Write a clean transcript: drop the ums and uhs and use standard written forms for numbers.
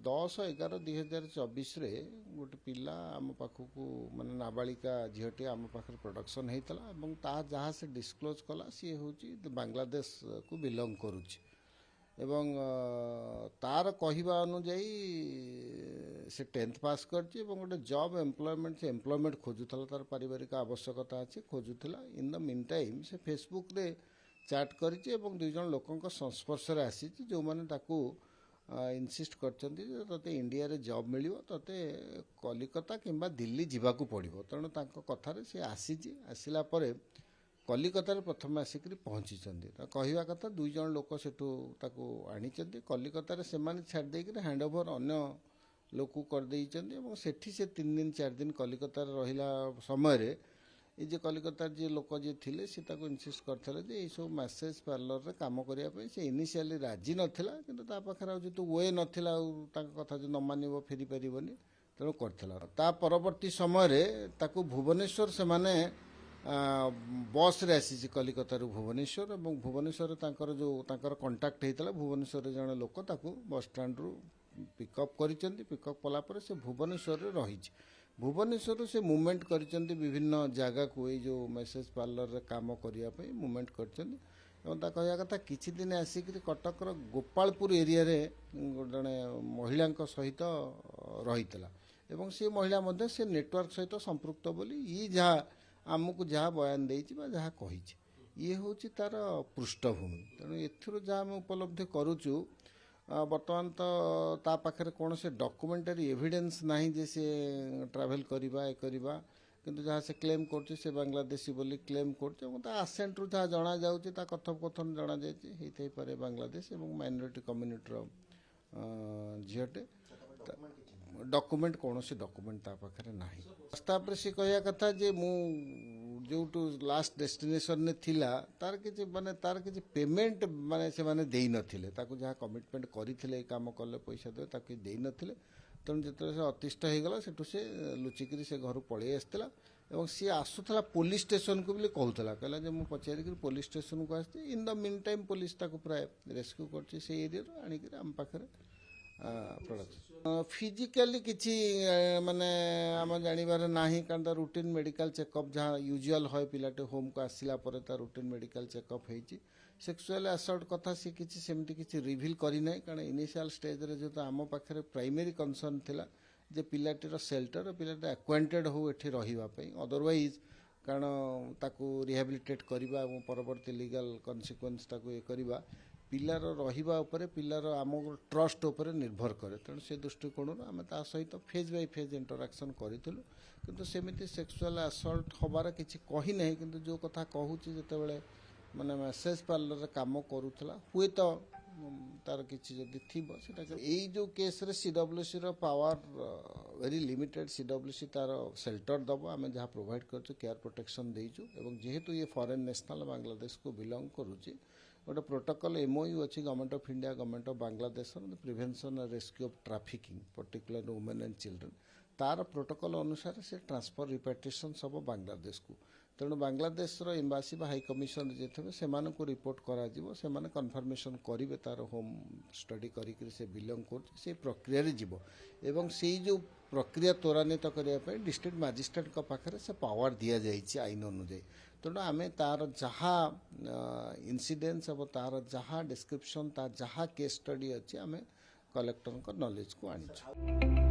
10/11/2024 गोटे पिला आम पाखक माने नाबालिका झीटी आम पाखे प्रोडक्शन होता जहाँ से डिस्क्लोज कला सी हूँ बांग्लादेश को बिलंग करुच्ची एवं तार कहवा अनुजाई से 10th पास करची गोटे जॉब एम्प्लॉयमेंट से एम्प्लॉयमेंट खोजुला तार पारिवारिक आवश्यकता अच्छी खोजुला इन द मीन टाइम से फेसबुक रे चैट करी दुई जन लोकों संस्पर्श आसी जो मैंने इनसिस्ट करते इंडिया रे जॉब मिल ते कलिकता किंबा दिल्ली जावाक पड़ो तेणु कथार सी आसला कलिकतार प्रथम आसिक पहुँची कहवा कथा दुई जन लोक से आनी कलिकतार से छाड़ी हैंड ओवर अन्य लोक करदे सेठी से 3 दिन 4 दिन कलिकतार रहा समय ये कलिकतार जी लोक जी थे सी इनसिस्ट करते ये सब मैसेज पार्लर रे काम करने से इनिशियली राजी नाला कि पाखे जो वे नाला कथा जो न मान फेरी पारे तेणु करता परवर्ती समय भुवनेश्वर से माने बस रे आसी कलिकतार भुवनेश्वर और भुवनेश्वर जो कंटाक्ट होता भुवनेश्वर जड़े लोक बस स्टाण्ड रु पिकअप पिकअप कलापर से भुवनेश्वर रही भुवनेश्वर से मूवमेंट कर विभिन्न जगह को ये जो मैसेज पार्लर रे काम करने मूवमेंट कर कहवा कथा किछि दिन आसिक कटकर गोपालपुर एरिया रे जड़े महिला सहित रही एवं से महिला मध्य से नेटवर्क सहित संपृक्त बोली ये जहाँ आमको जहाँ बयान देछि जहाँ कही ये हूँ तार पृष्ठभूमि तेणु एथुरु जहाँ आम उपलब्धि करुचु बर्तमान तो ता पाखे कौन से डॉक्यूमेंटरी एविडेंस नहीं जे से ट्रैवल करवा किंतु जहाँ से क्लेम कर बांग्लादेशी बोली क्लेम कर आसेंट रू जहाँ जना जाऊँगी कथोपकथन जना जाए बांग्लादेश और माइनॉरिटी कम्युनिटी झीटे डॉक्यूमेंट कौन से डॉक्यूमेंट ता पाखे ना प्रस्ताव सी कहया कथा जे मु जो लास्ट डेस्टिनेशन ने थिला तार किसी माने तार किसी पेमेंट माने से माने देई नथिले ताकू जहाँ कमिटमेंट करिथिले काम कले पैसा दे ताकू देई नथिले तेणु जो से अतिष्ठ हो गला सेठू से लुचिकी से घर पलि आसला और सी आसूला पुलिस स्टेशन को भी कहूला कहला जे मु पचारिक पुलिस स्टेशन को आसती in the mean time police ताकू प्राय रेस्क्यू करछि से एरिया आनिक आम पाखे प्रोडक्शन फिजिकली किसी माने आम जानवर ना कारण रुटीन मेडिकल चेकअप जहाँ यूजुअल है पिलाटे होम को आसला रुटीन मेडिकल चेकअप होती सेक्सुअल असल्ट कथा सी किसी सेमती किसी रिविल करना कारण इनिशियल स्टेज रे जो आम पाखे प्राइमरी कंसर्न थिला जे पिलाटीर सेल्टर पिलाटी एक्वांटेड हो एठी रहिबापई अदरवाइज कारण ताकू रिहाबिलिटेट करवा और परवर्ती लीगल कन्सिक्वेंस ताकू ये करवा पिलार रहिबा उपरे पिलार आम ट्रस्ट उपरे निर्भर करे तेणु से दृष्टिकोण आम ता सहित फेज बाय फेज इंटराक्शन करूँ किंतु सेमिति सेक्सुअल असल्ट हबार किसी कही ना किंतु जो कथा कहूँ जिते माने मैसेज पार्लर रे काम करूला हुए तो तार किसी जदि थी यही जो केस रे सीडब्ल्यूसी रो पावर वेरी लिमिटेड सीडब्ल्यूसी तार सेल्टर दब आम जहाँ प्रोवाइड कर केयर प्रोटेक्शन देचु एवं जेहेतु ये फॉरेन नेशनल बांग्लादेश को बिलोंग करुच्ची गोटे प्रोटोकॉल एमओयू अच्छी government of India government of Bangladesh prevention and rescue of trafficking particular women and children तार प्रोटोकॉल अनुसार से ट्रांसफर रिपार्टिशन सब बांग्लादेश को तेणु बांग्लादेश एम्बासी हाई कमिशन जे थे से रिपोर्ट करा कन्फर्मेशन करेंगे तार होम स्टडी करी से बिलोंग कर प्रक्रिया जीव एवं से जो प्रक्रिया त्वरान्वित करने डिस्ट्रिक्ट मजिस्ट्रेट पाखे से पावर दि जाए आईन अनुजाई तेणु आम तार जहाँ इनसीडेंस और तार जहाँ डिस्क्रिप्शन तार जहाँ केस स्टडी अच्छी आम कलेक्टर नॉलेज को आनी।